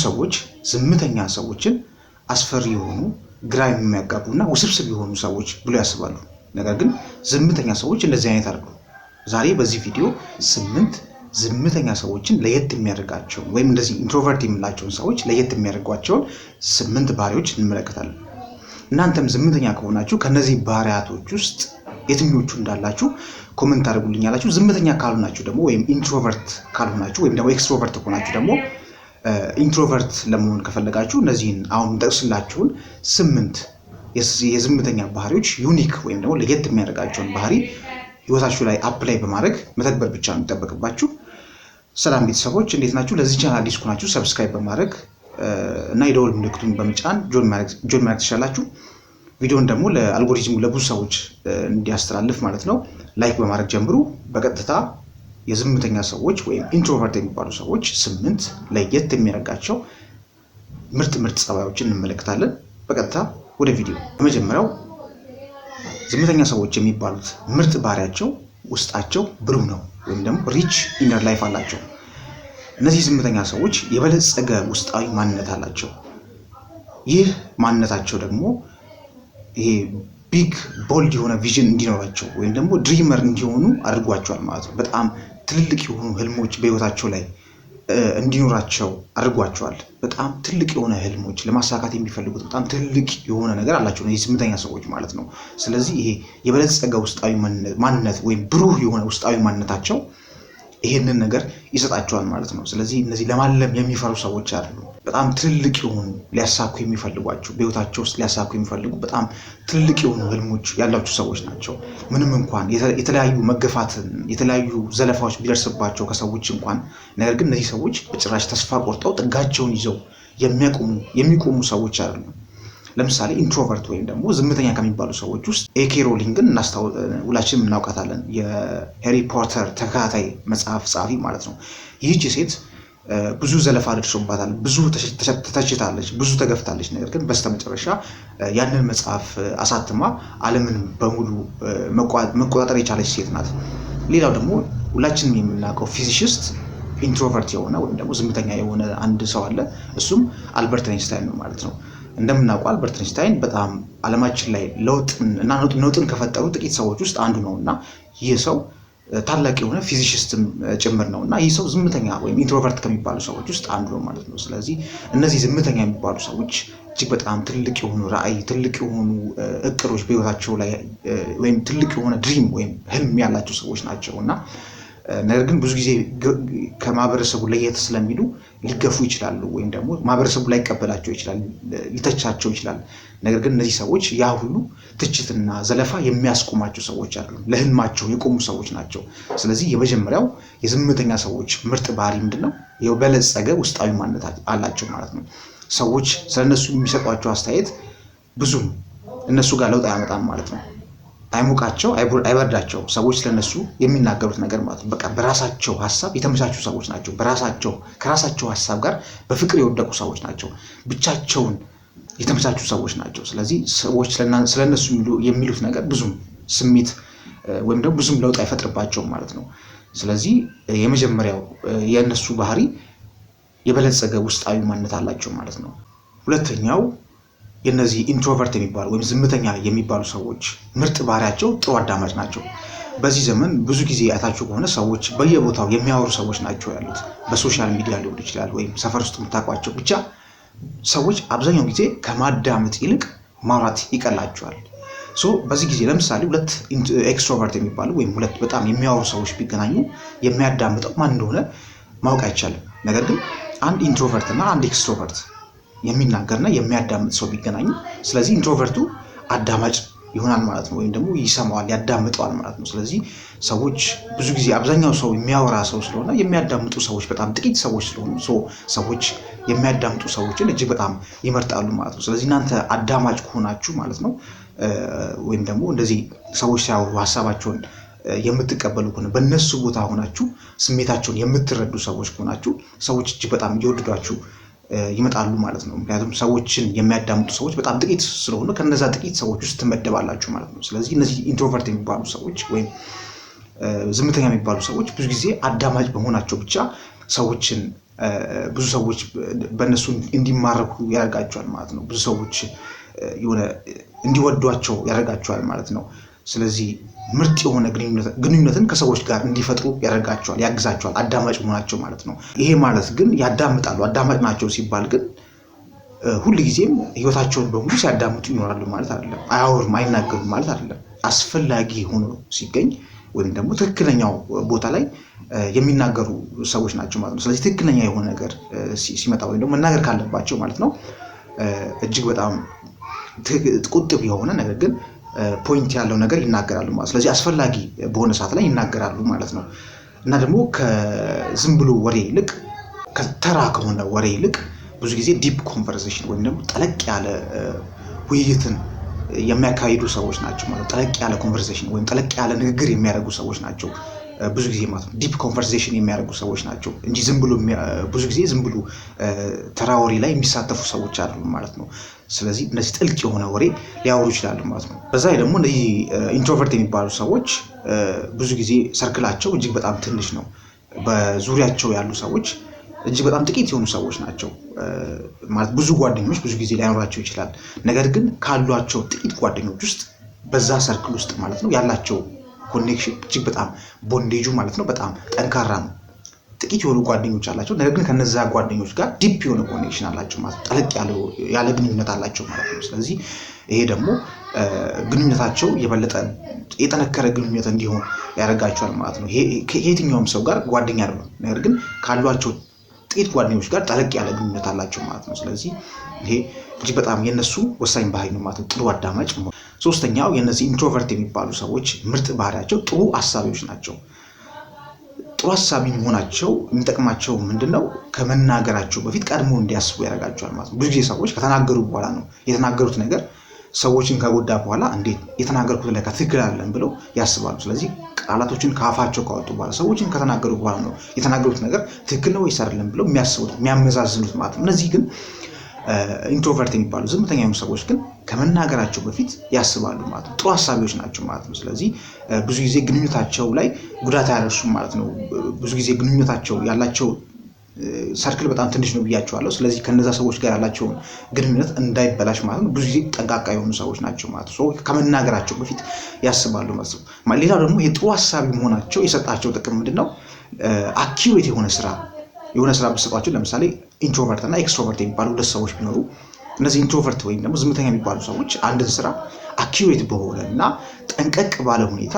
ሰዎች ዝምተኛ ሰዎችን አስፈሪ የሆኑ ግራ የሚያጋቡና ውስብስብ የሆኑ ሰዎች ብሎ ያስባሉ። ነገር ግን ዝምተኛ ሰዎች እንደዚህ አይነት አይደሉም። ዛሬ በዚህ ቪዲዮ 8 ዝምተኛ ሰዎችን ለየት የሚያደርጋቸው ወይም እንደዚህ ኢንትሮቨርት የምንላቸውን ሰዎች ለየት የሚያደርጓቸውን 8 ባህሪዎች እንመለከታለን። እናንተም ዝምተኛ ከሆናችሁ ከነዚህ ባህሪያቶች ውስጥ የትኞቹ እንዳላችሁ ኮሜንት አድርጉልኛላችሁ። ዝምተኛ ካልሆናችሁ ደግሞ ወይም ኢንትሮቨርት ካልሆናችሁ ወይም ደግሞ ኤክስትሮቨርት ከሆናችሁ ደግሞ ኢንትሮቨርት ለመሆን ከፈለጋችሁ እነዚህን አሁን ጠቅስላችሁን 8 የዝምተኛ ባህሪዎች ዩኒክ ወይም ደግሞ ለየት የሚያደርጋቸውን ባህሪ ህይወታችሁ ላይ አፕላይ በማድረግ መተግበር ብቻ ነው የሚጠበቅባችሁ። ሰላም ቤተሰቦች እንዴት ናችሁ? ለዚህ ቻናል አዲስ ከሆናችሁ ሰብስክራይብ በማድረግ እና የደወል ምልክቱን በመጫን ጆይን ማድረግ ትችላላችሁ። ቪዲዮን ደግሞ ለአልጎሪዝሙ ለብዙ ሰዎች እንዲያስተላልፍ ማለት ነው ላይክ በማድረግ ጀምሩ። በቀጥታ የዝምተኛ ሰዎች ወይም ኢንትሮቨርት የሚባሉ ሰዎች 8 ለየት የሚያደርጋቸው ምርጥ ጸባዮችን እንመለከታለን። በቀጥታ ወደ ቪዲዮ። በመጀመሪያው ዝምተኛ ሰዎች የሚባሉት ምርጥ ባህሪያቸው ውስጣቸው ብሩህ ነው ወይም ደግሞ ሪች ኢነር ላይፍ አላቸው። እነዚህ ዝምተኛ ሰዎች የበለጸገ ውስጣዊ ማንነት አላቸው። ይህ ማንነታቸው ደግሞ ይሄ ቢግ ቦልድ የሆነ ቪዥን እንዲኖራቸው ወይም ደግሞ ድሪመር እንዲሆኑ አድርጓቸዋል ማለት ነው። በጣም ትልልቅ የሆኑ ህልሞች በህይወታቸው ላይ እንዲኖራቸው አድርጓቸዋል። በጣም ትልቅ የሆነ ህልሞች ለማሳካት የሚፈልጉት በጣም ትልቅ የሆነ ነገር አላቸው እነዚህ ዝምተኛ ሰዎች ማለት ነው። ስለዚህ ይሄ የበለጸገ ውስጣዊ ማንነት ወይም ብሩህ የሆነ ውስጣዊ ማንነታቸው ይሄንን ነገር ይሰጣቸዋል ማለት ነው። ስለዚህ እነዚህ ለማለም የሚፈሩ ሰዎች አይደሉም። በጣም ትልቅ የሆኑ ሊያሳኩ የሚፈልጓቸው በህይወታቸው ውስጥ ሊያሳኩ የሚፈልጉ በጣም ትልቅ የሆኑ ህልሞች ያላቸው ሰዎች ናቸው። ምንም እንኳን የተለያዩ መገፋትን የተለያዩ ዘለፋዎች ቢደርስባቸው ከሰዎች እንኳን ነገር ግን እነዚህ ሰዎች በጭራሽ ተስፋ ቆርጠው ጥጋቸውን ይዘው የሚቆሙ ሰዎች አይደሉም። ለምሳሌ ኢንትሮቨርት ወይም ደግሞ ዝምተኛ ከሚባሉ ሰዎች ውስጥ ኤኬ ሮሊንግን ሁላችንም እናውቃታለን። የሃሪ ፖተር ተከታታይ መጽሐፍ ጸሐፊ ማለት ነው። ይህች ሴት ብዙ ዘለፋ ደርሶባታል፣ ብዙ ተተችታለች፣ ብዙ ተገፍታለች። ነገር ግን በስተመጨረሻ ያንን መጽሐፍ አሳትማ ዓለምን በሙሉ መቆጣጠር የቻለች ሴት ናት። ሌላው ደግሞ ሁላችንም የምናውቀው ፊዚሲስት ኢንትሮቨርት የሆነ ወይም ደግሞ ዝምተኛ የሆነ አንድ ሰው አለ። እሱም አልበርት አይንስታይን ነው ማለት ነው። እንደምናውቀው አልበርት አይንስታይን በጣም ዓለማችን ላይ ለውጥን ከፈጠሩ ጥቂት ሰዎች ውስጥ አንዱ ነው እና ይህ ሰው ታላቅ የሆነ ፊዚሲስትም ጭምር ነው እና ይህ ሰው ዝምተኛ ወይም ኢንትሮቨርት ከሚባሉ ሰዎች ውስጥ አንዱ ነው ማለት ነው። ስለዚህ እነዚህ ዝምተኛ የሚባሉ ሰዎች እጅግ በጣም ትልቅ የሆኑ ራዕይ፣ ትልቅ የሆኑ እቅዶች በህይወታቸው ላይ ወይም ትልቅ የሆነ ድሪም ወይም ህልም ያላቸው ሰዎች ናቸው እና ነገር ግን ብዙ ጊዜ ከማህበረሰቡ ለየት ስለሚሉ ሊገፉ ይችላሉ ወይም ደግሞ ማህበረሰቡ ላይቀበላቸው ይችላል፣ ሊተቻቸው ይችላል። ነገር ግን እነዚህ ሰዎች ያ ሁሉ ትችትና ዘለፋ የሚያስቆማቸው ሰዎች አይደሉም፣ ለህልማቸው የቆሙ ሰዎች ናቸው። ስለዚህ የመጀመሪያው የዝምተኛ ሰዎች ምርጥ ባህሪ ምንድነው? የበለጸገ ውስጣዊ ማንነት አላቸው ማለት ነው። ሰዎች ስለነሱ የሚሰጧቸው አስተያየት ብዙም እነሱ ጋር ለውጥ አያመጣም ማለት ነው። አይሞቃቸው አይበርዳቸው ሰዎች ስለነሱ የሚናገሩት ነገር ማለት ነው። በቃ በራሳቸው ሐሳብ የተመቻቹ ሰዎች ናቸው። ከራሳቸው ሐሳብ ጋር በፍቅር የወደቁ ሰዎች ናቸው። ብቻቸውን የተመቻቹ ሰዎች ናቸው። ስለዚህ ሰዎች ስለነሱ የሚሉት ነገር ብዙም ስሜት ወይም ደግሞ ብዙም ለውጥ አይፈጥርባቸውም ማለት ነው። ስለዚህ የመጀመሪያው የእነሱ ባህሪ የበለጸገ ውስጣዊ ማንነት አላቸው ማለት ነው። ሁለተኛው የነዚህ ኢንትሮቨርት የሚባሉ ወይም ዝምተኛ የሚባሉ ሰዎች ምርጥ ባህሪያቸው ጥሩ አዳማጭ ናቸው። በዚህ ዘመን ብዙ ጊዜ አይታችሁ ከሆነ ሰዎች በየቦታው የሚያወሩ ሰዎች ናቸው ያሉት። በሶሻል ሚዲያ ሊሆን ይችላል ወይም ሰፈር ውስጥ የምታውቋቸው ብቻ ሰዎች አብዛኛው ጊዜ ከማዳመጥ ይልቅ ማውራት ይቀላቸዋል። በዚህ ጊዜ ለምሳሌ ሁለት ኤክስትሮቨርት የሚባሉ ወይም ሁለት በጣም የሚያወሩ ሰዎች ቢገናኙ የሚያዳምጠው ማን እንደሆነ ማወቅ አይቻልም። ነገር ግን አንድ ኢንትሮቨርት እና አንድ ኤክስትሮቨርት የሚናገርና የሚያዳምጥ ሰው ቢገናኙ ስለዚህ ኢንትሮቨርቱ አዳማጭ ይሆናል ማለት ነው፣ ወይም ደግሞ ይሰማዋል፣ ያዳምጠዋል ማለት ነው። ስለዚህ ሰዎች ብዙ ጊዜ አብዛኛው ሰው የሚያወራ ሰው ስለሆነ የሚያዳምጡ ሰዎች በጣም ጥቂት ሰዎች ስለሆኑ ሰዎች የሚያዳምጡ ሰዎችን እጅግ በጣም ይመርጣሉ ማለት ነው። ስለዚህ እናንተ አዳማጭ ከሆናችሁ ማለት ነው ወይም ደግሞ እንደዚህ ሰዎች ሲያወሩ ሀሳባቸውን የምትቀበሉ ከሆነ በእነሱ ቦታ ሆናችሁ ስሜታቸውን የምትረዱ ሰዎች ከሆናችሁ ሰዎች እጅግ በጣም እየወደዷችሁ ይመጣሉ ማለት ነው። ምክንያቱም ሰዎችን የሚያዳምጡ ሰዎች በጣም ጥቂት ስለሆኑ ከነዛ ጥቂት ሰዎች ውስጥ ትመደባላችሁ ማለት ነው። ስለዚህ እነዚህ ኢንትሮቨርት የሚባሉ ሰዎች ወይም ዝምተኛ የሚባሉ ሰዎች ብዙ ጊዜ አዳማጭ በመሆናቸው ብቻ ሰዎችን ብዙ ሰዎች በእነሱ እንዲማረኩ ያደርጋቸዋል ማለት ነው። ብዙ ሰዎች የሆነ እንዲወዷቸው ያደርጋቸዋል ማለት ነው። ስለዚህ ምርጥ የሆነ ግንኙነትን ከሰዎች ጋር እንዲፈጥሩ ያደርጋቸዋል፣ ያግዛቸዋል። አዳማጭ መሆናቸው ማለት ነው። ይሄ ማለት ግን ያዳምጣሉ። አዳማጭ ናቸው ሲባል ግን ሁልጊዜም ህይወታቸውን በሙሉ ሲያዳምጡ ይኖራሉ ማለት አይደለም። አያወሩም፣ አይናገሩም ማለት አይደለም። አስፈላጊ ሆኖ ሲገኝ ወይም ደግሞ ትክክለኛው ቦታ ላይ የሚናገሩ ሰዎች ናቸው ማለት ነው። ስለዚህ ትክክለኛ የሆነ ነገር ሲመጣ ወይም ደግሞ መናገር ካለባቸው ማለት ነው እጅግ በጣም ቁጥብ የሆነ ነገር ግን ፖይንት ያለው ነገር ይናገራሉ ማለት። ስለዚህ አስፈላጊ በሆነ ሰዓት ላይ ይናገራሉ ማለት ነው። እና ደግሞ ከዝም ብሎ ወሬ ይልቅ ከተራ ከሆነ ወሬ ይልቅ ብዙ ጊዜ ዲፕ ኮንቨርሴሽን ወይም ደግሞ ጠለቅ ያለ ውይይትን የሚያካሂዱ ሰዎች ናቸው ማለት። ጠለቅ ያለ ኮንቨርሴሽን ወይም ጠለቅ ያለ ንግግር የሚያደርጉ ሰዎች ናቸው ብዙ ጊዜ ማለት ነው። ዲፕ ኮንቨርሴሽን የሚያደርጉ ሰዎች ናቸው እንጂ ዝም ብሎ ብዙ ጊዜ ዝም ብሎ ተራ ወሬ ላይ የሚሳተፉ ሰዎች አይደሉም ማለት ነው። ስለዚህ እነዚህ ጥልቅ የሆነ ወሬ ሊያወሩ ይችላሉ ማለት ነው። በዛ ላይ ደግሞ እነዚህ ኢንትሮቨርት የሚባሉ ሰዎች ብዙ ጊዜ ሰርክላቸው እጅግ በጣም ትንሽ ነው። በዙሪያቸው ያሉ ሰዎች እጅግ በጣም ጥቂት የሆኑ ሰዎች ናቸው ማለት። ብዙ ጓደኞች ብዙ ጊዜ ሊያኖራቸው ይችላል። ነገር ግን ካሏቸው ጥቂት ጓደኞች ውስጥ በዛ ሰርክል ውስጥ ማለት ነው ያላቸው ኮኔክሽን እጅግ በጣም ቦንዴጁ ማለት ነው በጣም ጠንካራ ነው። ጥቂት የሆኑ ጓደኞች አላቸው፣ ነገር ግን ከነዛ ጓደኞች ጋር ዲፕ የሆነ ኮኔክሽን አላቸው ማለት ነው። ጠለቅ ያለ ግንኙነት አላቸው ማለት ነው። ስለዚህ ይሄ ደግሞ ግንኙነታቸው የበለጠ የጠነከረ ግንኙነት እንዲሆን ያደርጋቸዋል ማለት ነው። ከየትኛውም ሰው ጋር ጓደኛ አይደሉም፣ ነገር ግን ካሏቸው ጥቂት ጓደኞች ጋር ጠለቅ ያለ ግንኙነት አላቸው ማለት ነው። ስለዚህ ይሄ እጅግ በጣም የነሱ ወሳኝ ባህሪ ነው ማለት ነው፣ ጥሩ አዳማጭ መሆን። ሶስተኛው የነዚህ ኢንትሮቨርት የሚባሉ ሰዎች ምርጥ ባህሪያቸው ጥሩ አሳቢዎች ናቸው። ጥሩ አሳቢ መሆናቸው የሚጠቅማቸው ምንድነው? ከመናገራቸው በፊት ቀድሞ እንዲያስቡ ያደርጋቸዋል ማለት ነው። ብዙ ጊዜ ሰዎች ከተናገሩ በኋላ ነው የተናገሩት ነገር ሰዎችን ከጎዳ በኋላ እንዴት የተናገርኩት ላይ ትክክል አይደለም ብለው ያስባሉ። ስለዚህ ቃላቶችን ከአፋቸው ካወጡ በኋላ ሰዎችን ከተናገሩ በኋላ ነው የተናገሩት ነገር ትክክል ነው ወይስ አይደለም ብለው የሚያስቡት የሚያመዛዝኑት ማለት ነው። እነዚህ ግን ኢንትሮቨርት የሚባሉ ዝምተኛ የሆኑ ሰዎች ግን ከመናገራቸው በፊት ያስባሉ ማለት ነው። ጥሩ ሀሳቢዎች ናቸው ማለት ነው። ስለዚህ ብዙ ጊዜ ግንኙነታቸው ላይ ጉዳት አያደርሱም ማለት ነው። ብዙ ጊዜ ግንኙነታቸው ያላቸው ሰርክል በጣም ትንሽ ነው ብያቸዋለሁ። ስለዚህ ከነዛ ሰዎች ጋር ያላቸውን ግንኙነት እንዳይበላሽ ማለት ነው ብዙ ጊዜ ጠንቃቃ የሆኑ ሰዎች ናቸው ማለት ነው። ከመናገራቸው በፊት ያስባሉ ማለት ነው። ሌላው ደግሞ የጥሩ ሀሳቢ መሆናቸው የሰጣቸው ጥቅም ምንድነው? አኪዩሬት የሆነ ስራ ብትሰጧቸው፣ ለምሳሌ ኢንትሮቨርት እና ኤክስትሮቨርት የሚባሉ ሁለት ሰዎች ቢኖሩ እነዚህ ኢንትሮቨርት ወይም ደግሞ ዝምተኛ የሚባሉ ሰዎች አንድን ስራ አኪዩሬት በሆነ እና ጠንቀቅ ባለ ሁኔታ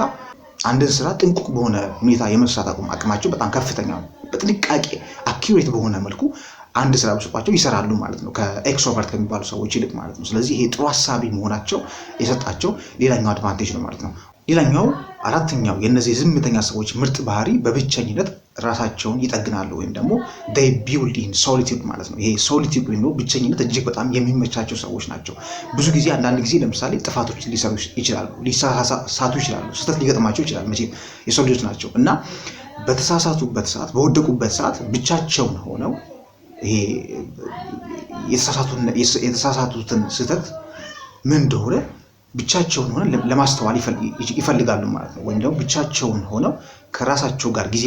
አንድን ስራ ጥንቁቅ በሆነ ሁኔታ የመስራት አቅማቸው በጣም ከፍተኛ ነው። በጥንቃቄ አኪዩሬት በሆነ መልኩ አንድ ስራ ብትሰጧቸው ይሰራሉ ማለት ነው፣ ከኤክስትሮቨርት ከሚባሉ ሰዎች ይልቅ ማለት ነው። ስለዚህ ይሄ ጥሩ ሀሳቢ መሆናቸው የሰጣቸው ሌላኛው አድቫንቴጅ ነው ማለት ነው። ሌላኛው አራተኛው የነዚህ ዝምተኛ ሰዎች ምርጥ ባህሪ በብቸኝነት ራሳቸውን ይጠግናሉ ወይም ደግሞ they build in solitude ማለት ነው። ይሄ ሶሊቲዩድ ወይም ብቸኝነት እጅግ በጣም የሚመቻቸው ሰዎች ናቸው። ብዙ ጊዜ አንዳንድ ጊዜ ለምሳሌ ጥፋቶችን ሊሰሩ ይችላሉ፣ ሊሳሳቱ ይችላሉ፣ ስህተት ሊገጥማቸው ይችላል። መቼም የሰው ልጆች ናቸው እና በተሳሳቱበት ሰዓት በወደቁበት ሰዓት ብቻቸውን ሆነው ይሄ የተሳሳቱትን ስህተት ምን እንደሆነ ብቻቸውን ሆነው ለማስተዋል ይፈልጋሉ ማለት ነው። ወይም ደግሞ ብቻቸውን ሆነው ከራሳቸው ጋር ጊዜ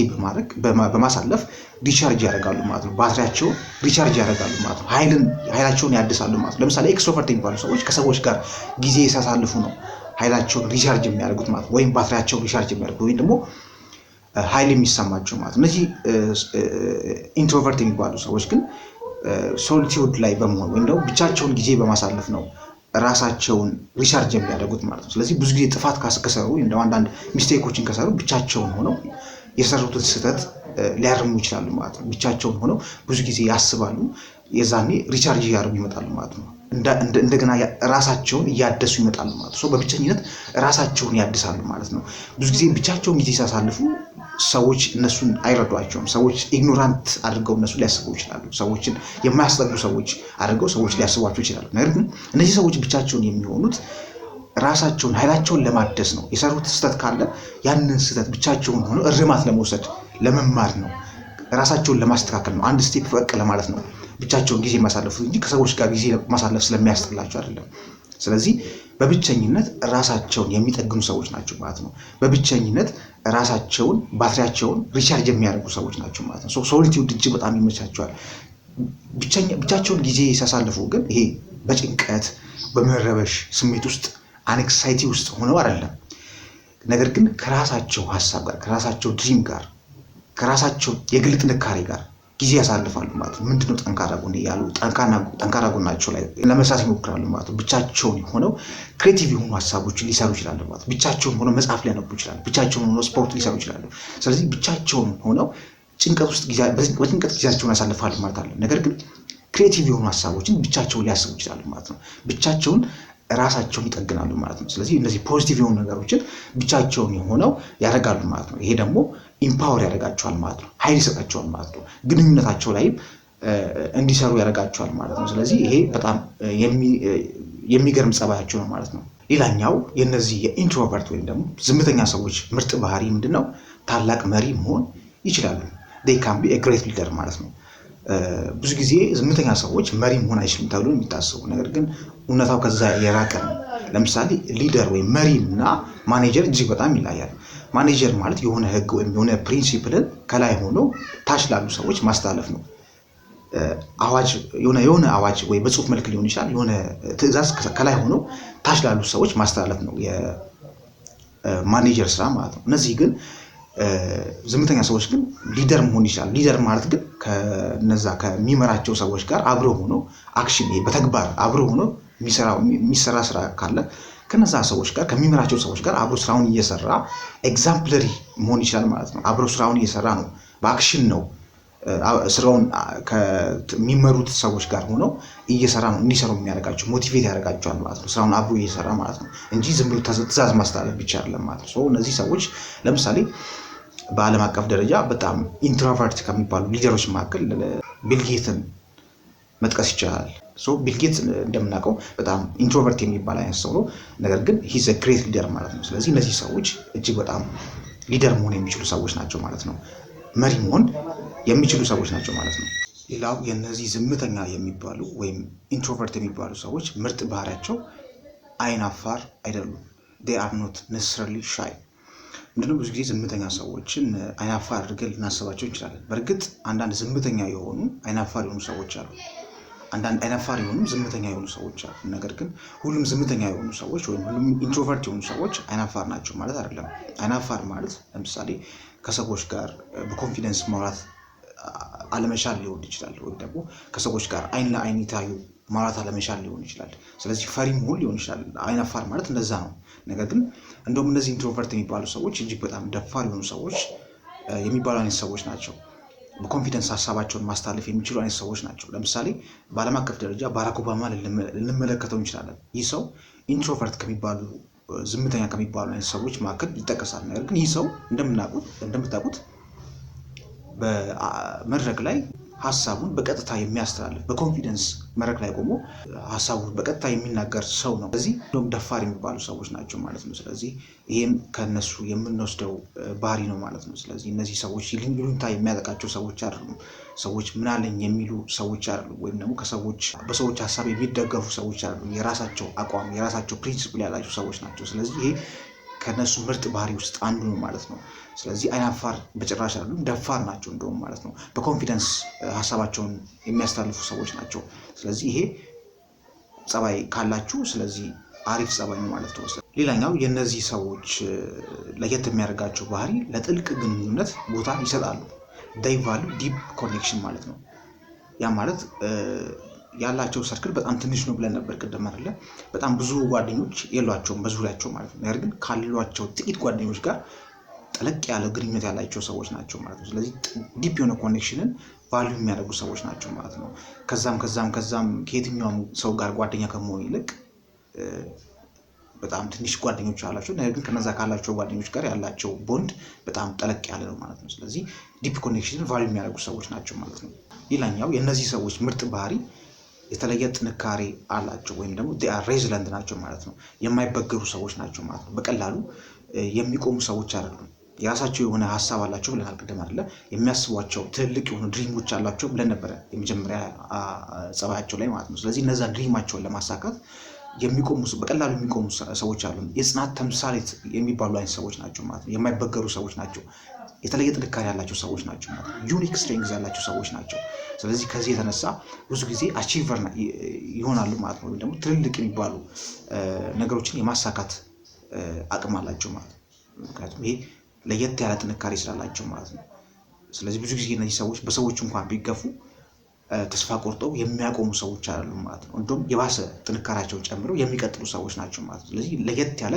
በማሳለፍ ሪቻርጅ ያደርጋሉ ማለት ነው። ባትሪያቸውን ሪቻርጅ ያደርጋሉ ማለት ነው። ኃይላቸውን ያድሳሉ ማለት ነው። ለምሳሌ ኤክስትሮቨርት የሚባሉ ሰዎች ከሰዎች ጋር ጊዜ ሲያሳልፉ ነው ኃይላቸውን ሪቻርጅ የሚያደርጉት ማለት ነው። ወይም ባትሪያቸውን ሪቻርጅ የሚያደርጉት ወይም ደግሞ ኃይል የሚሰማቸው ማለት ነው። እነዚህ ኢንትሮቨርት የሚባሉ ሰዎች ግን ሶሊቲዩድ ላይ በመሆን ወይም ደግሞ ብቻቸውን ጊዜ በማሳለፍ ነው ራሳቸውን ሪቻርጅ የሚያደርጉት ማለት ነው። ስለዚህ ብዙ ጊዜ ጥፋት ከሰሩ ወይም ደግሞ አንዳንድ ሚስቴኮችን ከሰሩ ብቻቸውን ሆነው የሰሩትን ስህተት ሊያርሙ ይችላሉ ማለት ነው። ብቻቸውን ሆነው ብዙ ጊዜ ያስባሉ፣ የዛኔ ሪቻርጅ እያደረጉ ይመጣሉ ማለት ነው። እንደገና ራሳቸውን እያደሱ ይመጣሉ ማለት ነው። በብቸኝነት ራሳቸውን ያድሳሉ ማለት ነው። ብዙ ጊዜ ብቻቸውን ጊዜ ሲያሳልፉ ሰዎች እነሱን አይረዷቸውም። ሰዎች ኢግኖራንት አድርገው እነሱ ሊያስቡ ይችላሉ። ሰዎችን የማያስጠጉ ሰዎች አድርገው ሰዎች ሊያስቧቸው ይችላሉ። ነገር ግን እነዚህ ሰዎች ብቻቸውን የሚሆኑት ራሳቸውን ኃይላቸውን ለማደስ ነው። የሰሩት ስህተት ካለ ያንን ስህተት ብቻቸውን ሆነው እርማት ለመውሰድ ለመማር ነው። ራሳቸውን ለማስተካከል ነው። አንድ ስቴፕ ፈቅ ለማለት ነው ብቻቸውን ጊዜ ማሳለፉት እንጂ ከሰዎች ጋር ጊዜ ማሳለፍ ስለሚያስጠላቸው አይደለም። ስለዚህ በብቸኝነት ራሳቸውን የሚጠግኑ ሰዎች ናቸው ማለት ነው። በብቸኝነት ራሳቸውን ባትሪያቸውን ሪቻርጅ የሚያደርጉ ሰዎች ናቸው ማለት ነው። ሶሊቲዩድ እጅግ በጣም ይመቻቸዋል። ብቻቸውን ጊዜ ሲያሳልፉ ግን ይሄ በጭንቀት በመረበሽ ስሜት ውስጥ አንክሳይቲ ውስጥ ሆነው አይደለም፣ ነገር ግን ከራሳቸው ሀሳብ ጋር ከራሳቸው ድሪም ጋር ከራሳቸው የግል ጥንካሬ ጋር ጊዜ ያሳልፋሉ ማለት ነው። ምንድነው ጠንካራ ጎን ያሉ ጠንካራ ጎናቸው ላይ ለመስራት ይሞክራሉ ማለት ነው። ብቻቸውን ሆነው ክሬቲቭ የሆኑ ሀሳቦችን ሊሰሩ ይችላሉ ማለት ነው። ብቻቸውን ሆነው መጽሐፍ ሊያነቡ ይችላሉ። ብቻቸውን ሆነው ስፖርት ሊሰሩ ይችላሉ። ስለዚህ ብቻቸውን ሆነው በጭንቀት ጊዜያቸውን ያሳልፋሉ ማለት አለ። ነገር ግን ክሬቲቭ የሆኑ ሀሳቦችን ብቻቸውን ሊያስቡ ይችላሉ ማለት ነው። ብቻቸውን ራሳቸውን ይጠግናሉ ማለት ነው። ስለዚህ እነዚህ ፖዚቲቭ የሆኑ ነገሮችን ብቻቸውን ሆነው ያደርጋሉ ማለት ነው። ይሄ ደግሞ ኢምፓወር ያደርጋቸዋል ማለት ነው። ኃይል ይሰጣቸዋል ማለት ነው። ግንኙነታቸው ላይም እንዲሰሩ ያደርጋቸዋል ማለት ነው። ስለዚህ ይሄ በጣም የሚገርም ጸባያቸው ነው ማለት ነው። ሌላኛው የነዚህ የኢንትሮቨርት ወይም ደግሞ ዝምተኛ ሰዎች ምርጥ ባህሪ ምንድነው? ታላቅ መሪ መሆን ይችላሉ። they can be a great leader ማለት ነው። ብዙ ጊዜ ዝምተኛ ሰዎች መሪ መሆን አይችሉም ተብሎ የሚታሰቡ፣ ነገር ግን እውነታው ከዛ የራቀ ነው። ለምሳሌ ሊደር ወይም መሪ እና ማኔጀር እጅግ በጣም ይለያያል። ማኔጀር ማለት የሆነ ህግ ወይም የሆነ ፕሪንሲፕልን ከላይ ሆኖ ታች ላሉ ሰዎች ማስተላለፍ ነው። አዋጅ የሆነ አዋጅ ወይ በጽሁፍ መልክ ሊሆን ይችላል። የሆነ ትዕዛዝ ከላይ ሆኖ ታች ላሉ ሰዎች ማስተላለፍ ነው የማኔጀር ስራ ማለት ነው። እነዚህ ግን ዝምተኛ ሰዎች ግን ሊደር መሆን ይችላል። ሊደር ማለት ግን ከነዛ ከሚመራቸው ሰዎች ጋር አብሮ ሆኖ አክሽን በተግባር አብሮ ሆኖ የሚሰራ ስራ ካለ ከነዛ ሰዎች ጋር ከሚመራቸው ሰዎች ጋር አብሮ ስራውን እየሰራ ኤግዛምፕለሪ መሆን ይችላል ማለት ነው። አብሮ ስራውን እየሰራ ነው፣ በአክሽን ነው ስራውን ከሚመሩት ሰዎች ጋር ሆነው እየሰራ ነው እንዲሰሩ የሚያደርጋቸው ሞቲቬት ያደርጋቸዋል ማለት ነው። ስራውን አብሮ እየሰራ ማለት ነው እንጂ ዝም ብሎ ትዕዛዝ ማስተላለፍ ብቻ አይደለም ማለት ነው። እነዚህ ሰዎች ለምሳሌ በዓለም አቀፍ ደረጃ በጣም ኢንትሮቨርት ከሚባሉ ሊደሮች መካከል ቢልጌትን መጥቀስ ይቻላል። ቢልጌት እንደምናውቀው በጣም ኢንትሮቨርት የሚባል አይነት ሰው ነው፣ ነገር ግን ሂዝ አ ግሬት ሊደር ማለት ነው። ስለዚህ እነዚህ ሰዎች እጅግ በጣም ሊደር መሆን የሚችሉ ሰዎች ናቸው ማለት ነው። መሪ መሆን የሚችሉ ሰዎች ናቸው ማለት ነው። ሌላው የነዚህ ዝምተኛ የሚባሉ ወይም ኢንትሮቨርት የሚባሉ ሰዎች ምርጥ ባህሪያቸው አይን አፋር አይደሉም። they are not necessarily shy። ምንድነው? ብዙ ጊዜ ዝምተኛ ሰዎችን አይን አፋር አድርገን ልናስባቸው እንችላለን። በእርግጥ አንዳንድ ዝምተኛ የሆኑ አይን አፋር የሆኑ ሰዎች አሉ። አንዳንድ አይን አፋር የሆኑ ዝምተኛ የሆኑ ሰዎች አሉ። ነገር ግን ሁሉም ዝምተኛ የሆኑ ሰዎች ወይም ሁሉም ኢንትሮቨርት የሆኑ ሰዎች አይን አፋር ናቸው ማለት አይደለም። አይን አፋር ማለት ለምሳሌ ከሰዎች ጋር በኮንፊደንስ ማውራት አለመቻል ሊሆን ይችላል፣ ወይም ደግሞ ከሰዎች ጋር አይን ለአይን ታዩ ማውራት አለመቻል ሊሆን ይችላል። ስለዚህ ፈሪ መሆን ሊሆን ይችላል። አይን አፋር ማለት እንደዛ ነው። ነገር ግን እንደውም እነዚህ ኢንትሮቨርት የሚባሉ ሰዎች እጅግ በጣም ደፋር የሆኑ ሰዎች የሚባሉ አይነት ሰዎች ናቸው። በኮንፊደንስ ሀሳባቸውን ማስተላለፍ የሚችሉ አይነት ሰዎች ናቸው። ለምሳሌ በዓለም አቀፍ ደረጃ ባራክ ኦባማ ልንመለከተው እንችላለን። ይህ ሰው ኢንትሮቨርት ከሚባሉ ዝምተኛ ከሚባሉ አይነት ሰዎች መካከል ይጠቀሳል። ነገር ግን ይህ ሰው እንደምታውቁት በመድረክ ላይ ሀሳቡን በቀጥታ የሚያስተላልፍ በኮንፊደንስ መድረክ ላይ ቆሞ ሀሳቡን በቀጥታ የሚናገር ሰው ነው። ስለዚህ እንደውም ደፋር የሚባሉ ሰዎች ናቸው ማለት ነው። ስለዚህ ይህም ከነሱ የምንወስደው ባህሪ ነው ማለት ነው። ስለዚህ እነዚህ ሰዎች ይሉኝታ የሚያጠቃቸው ሰዎች አይደሉም። ሰዎች ምን አለኝ የሚሉ ሰዎች አይደሉም። ወይም ደግሞ በሰዎች ሀሳብ የሚደገፉ ሰዎች አይደሉም። የራሳቸው አቋም የራሳቸው ፕሪንሲፕል ያላቸው ሰዎች ናቸው። ስለዚህ ይሄ ከነሱ ምርጥ ባህሪ ውስጥ አንዱ ነው ማለት ነው። ስለዚህ አይን አፋር በጭራሽ አይደሉም፣ ደፋር ናቸው እንደውም ማለት ነው። በኮንፊደንስ ሀሳባቸውን የሚያስተላልፉ ሰዎች ናቸው። ስለዚህ ይሄ ጸባይ ካላችሁ ስለዚህ አሪፍ ጸባይ ነው ማለት ነው። ሌላኛው የነዚህ ሰዎች ለየት የሚያደርጋቸው ባህሪ ለጥልቅ ግንኙነት ቦታ ይሰጣሉ። they value deep connection ማለት ነው። ያ ማለት ያላቸው ሰርክል በጣም ትንሽ ነው ብለን ነበር ቅድም አይደለ? በጣም ብዙ ጓደኞች የሏቸውም በዙሪያቸው ማለት ነው። ነገር ግን ካሏቸው ጥቂት ጓደኞች ጋር ጠለቅ ያለ ግንኙነት ያላቸው ሰዎች ናቸው ማለት ነው። ስለዚህ ዲፕ የሆነ ኮኔክሽንን ቫልዩ የሚያደርጉ ሰዎች ናቸው ማለት ነው። ከዛም ከየትኛውም ሰው ጋር ጓደኛ ከመሆን ይልቅ በጣም ትንሽ ጓደኞች አላቸው፣ ነገር ግን ከነዛ ካላቸው ጓደኞች ጋር ያላቸው ቦንድ በጣም ጠለቅ ያለ ነው ማለት ነው። ስለዚህ ዲፕ ኮኔክሽንን ቫልዩ የሚያደርጉ ሰዎች ናቸው ማለት ነው። ሌላኛው የእነዚህ ሰዎች ምርጥ ባህሪ የተለየ ጥንካሬ አላቸው፣ ወይም ደግሞ they are resilient ናቸው ማለት ነው። የማይበገሩ ሰዎች ናቸው ማለት ነው። በቀላሉ የሚቆሙ ሰዎች አይደሉም። የራሳቸው የሆነ ሀሳብ አላቸው ብለናል ቅድም አይደለ? የሚያስቧቸው ትልቅ የሆኑ ድሪሞች አላቸው ብለን ነበረ የመጀመሪያ ጸባያቸው ላይ ማለት ነው። ስለዚህ እነዛ ድሪማቸውን ለማሳካት የሚቆሙ በቀላሉ የሚቆሙ ሰዎች አሉ። የጽናት ተምሳሌት የሚባሉ አይነት ሰዎች ናቸው ማለት ነው። የማይበገሩ ሰዎች ናቸው። የተለየ ጥንካሬ ያላቸው ሰዎች ናቸው ማለት ነው። ዩኒክ ስትሬንግዝ ያላቸው ሰዎች ናቸው። ስለዚህ ከዚህ የተነሳ ብዙ ጊዜ አቺቨር ይሆናሉ ማለት ነው። ወይም ደግሞ ትልልቅ የሚባሉ ነገሮችን የማሳካት አቅም አላቸው ማለት ነው። ምክንያቱም ይሄ ለየት ያለ ጥንካሬ ስላላቸው ማለት ነው። ስለዚህ ብዙ ጊዜ እነዚህ ሰዎች በሰዎች እንኳን ቢገፉ ተስፋ ቆርጠው የሚያቆሙ ሰዎች አሉ ማለት ነው። እንደውም የባሰ ጥንካሬያቸውን ጨምረው የሚቀጥሉ ሰዎች ናቸው ማለት ነው። ስለዚህ ለየት ያለ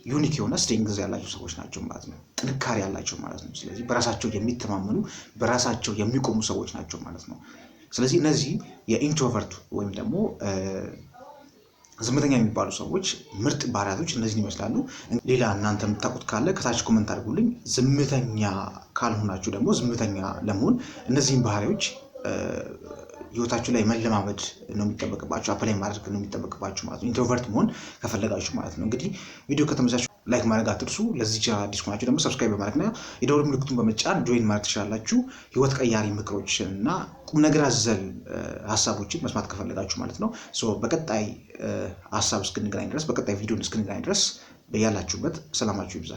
ዩኒክ የሆነ ስትሬንግዝ ያላቸው ሰዎች ናቸው ማለት ነው። ጥንካሬ ያላቸው ማለት ነው። ስለዚህ በራሳቸው የሚተማመኑ በራሳቸው የሚቆሙ ሰዎች ናቸው ማለት ነው። ስለዚህ እነዚህ የኢንትሮቨርት ወይም ደግሞ ዝምተኛ የሚባሉ ሰዎች ምርጥ ባህሪያቶች እነዚህን ይመስላሉ። ሌላ እናንተ የምታውቁት ካለ ከታች ኮመንት አድርጉልኝ። ዝምተኛ ካልሆናችሁ ደግሞ ዝምተኛ ለመሆን እነዚህን ባህሪዎች ህይወታችሁ ላይ መለማመድ ነው የሚጠበቅባችሁ፣ አፕላይ ማድረግ ነው የሚጠበቅባችሁ ማለት ነው። ኢንትሮቨርት መሆን ከፈለጋችሁ ማለት ነው። እንግዲህ ቪዲዮ ከተመቻችሁ ላይክ ማድረግ አትርሱ። ለዚህ ቻናል አዲስ ከሆናችሁ ደግሞ ሰብስክራይብ በማድረግና የደወል ምልክቱን በመጫን ጆይን ማድረግ ትችላላችሁ። ህይወት ቀያሪ ምክሮችን እና ቁም ነገር አዘል ሀሳቦችን መስማት ከፈለጋችሁ ማለት ነው። በቀጣይ ሀሳብ እስክንገናኝ ድረስ፣ በቀጣይ ቪዲዮ እስክንገናኝ ድረስ በያላችሁበት ሰላማችሁ ይብዛ።